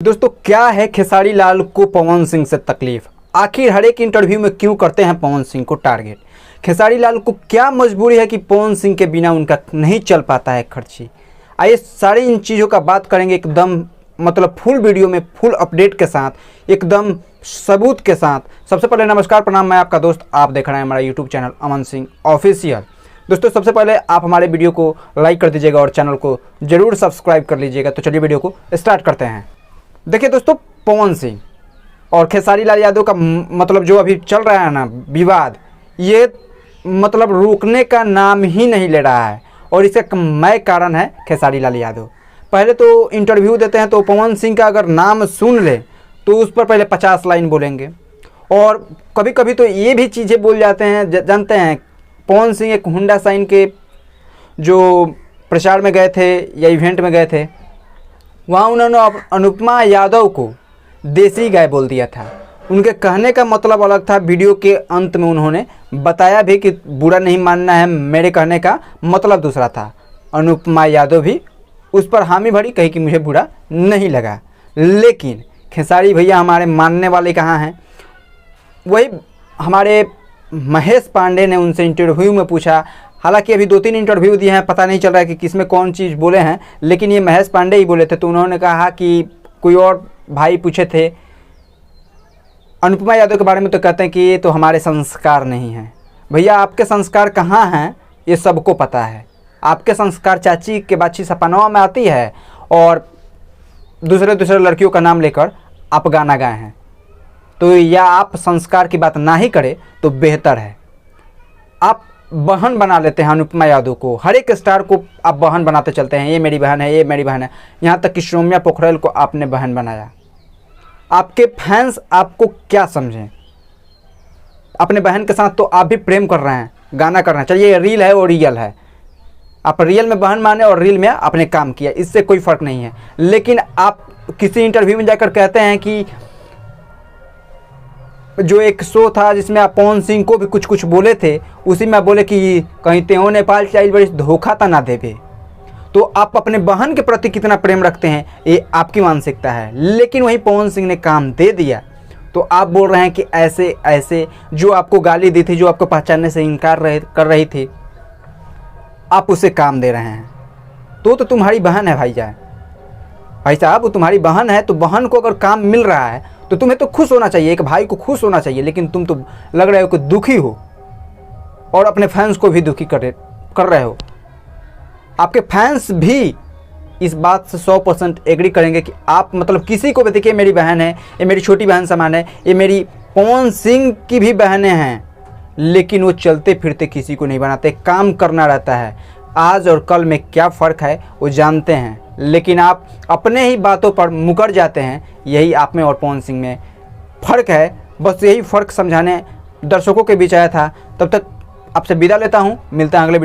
दोस्तों, क्या है खेसारी लाल को पवन सिंह से तकलीफ? आखिर हर एक इंटरव्यू में क्यों करते हैं पवन सिंह को टारगेट? खेसारी लाल को क्या मजबूरी है कि पवन सिंह के बिना उनका नहीं चल पाता है खर्ची? आइए सारी इन चीज़ों का बात करेंगे एकदम फुल वीडियो में, फुल अपडेट के साथ, एकदम सबूत के साथ। सबसे पहले नमस्कार, प्रणाम, मैं आपका दोस्त, आप देख रहे हैं हमारा YouTube channel Aman Singh official. दोस्तों, सबसे पहले आप हमारे वीडियो को लाइक कर दीजिएगा और चैनल को ज़रूर सब्सक्राइब कर लीजिएगा। तो चलिए वीडियो को स्टार्ट करते हैं। देखिए दोस्तों, पवन सिंह और खेसारी लाल यादव का जो अभी चल रहा है ना विवाद, ये रुकने का नाम ही नहीं ले रहा है और इसका मैं कारण है खेसारी लाल यादव। पहले तो इंटरव्यू देते हैं तो पवन सिंह का अगर नाम सुन ले तो उस पर पहले 50 लाइन बोलेंगे और कभी कभी तो ये भी चीज़ें बोल जाते हैं। जानते हैं, पवन सिंह एक हुंडा साइन के जो प्रचार में गए थे या इवेंट में गए थे, वहाँ उन्होंने अनुपमा यादव को देसी गाय बोल दिया था। उनके कहने का मतलब अलग था, वीडियो के अंत में उन्होंने बताया भी कि बुरा नहीं मानना है, मेरे कहने का मतलब दूसरा था। अनुपमा यादव भी उस पर हामी भरी, कही कि मुझे बुरा नहीं लगा। लेकिन खेसारी भैया हमारे मानने वाले कहाँ हैं? वही हमारे महेश पांडे ने उनसे इंटरव्यू में पूछा, हालांकि अभी 2-3 इंटरव्यू दिए हैं, पता नहीं चल रहा है कि किसमें कौन चीज़ बोले हैं, लेकिन ये महेश पांडे ही बोले थे। तो उन्होंने कहा कि कोई और भाई पूछे थे अनुपमा यादव के बारे में, तो कहते हैं कि ये तो हमारे संस्कार नहीं हैं। भैया, आपके संस्कार कहाँ हैं ये सबको पता है। आपके संस्कार चाची के बाची सपनवा में आती है और दूसरे लड़कियों का नाम लेकर आप गाना गाए हैं। तो या आप संस्कार की बात ना ही करें तो बेहतर है। आप बहन बना लेते हैं अनुपमा यादव को, हर एक स्टार को आप बहन बनाते चलते हैं, ये मेरी बहन है, ये मेरी बहन है। यहाँ तक कि सौम्या पोखरेल को आपने बहन बनाया। आपके फैंस आपको क्या समझें? अपने बहन के साथ तो आप भी प्रेम कर रहे हैं, गाना कर रहे हैं, चलिए रील है और रियल है। आप रियल में बहन माने और रील में आपने काम किया, इससे कोई फ़र्क नहीं है। लेकिन आप किसी इंटरव्यू में जाकर कहते हैं कि जो एक शो था जिसमें आप पवन सिंह को भी कुछ बोले थे, उसी में आप बोले कि कहीं त्यों नेपाल चाहिए बड़ी धोखा था ना देवे। तो आप अपने बहन के प्रति कितना प्रेम रखते हैं ये आपकी मानसिकता है। लेकिन वहीं पवन सिंह ने काम दे दिया तो आप बोल रहे हैं कि ऐसे ऐसे जो आपको गाली दी थी, जो आपको पहचानने से इनकार कर रही थी, आप उसे काम दे रहे हैं। तो तुम्हारी बहन है भाई साहब, वो तुम्हारी बहन है। तो बहन को अगर काम मिल रहा है तो तुम्हें तो खुश होना चाहिए, एक भाई को खुश होना चाहिए। लेकिन तुम तो लग रहे हो कि दुखी हो और अपने फैंस को भी दुखी कर रहे हो। आपके फैंस भी इस बात से 100% एग्री करेंगे कि आप किसी को भी देखिए, मेरी बहन है, ये मेरी छोटी बहन समान है, ये मेरी पवन सिंह की भी बहनें हैं, लेकिन वो चलते फिरते किसी को नहीं बनाते, काम करना रहता है। आज और कल में क्या फ़र्क है वो जानते हैं, लेकिन आप अपने ही बातों पर मुकर जाते हैं। यही आप में और पवन सिंह में फ़र्क है। बस यही फ़र्क समझाने दर्शकों के बीच आया था। तब तक आपसे विदा लेता हूँ, मिलता है अगले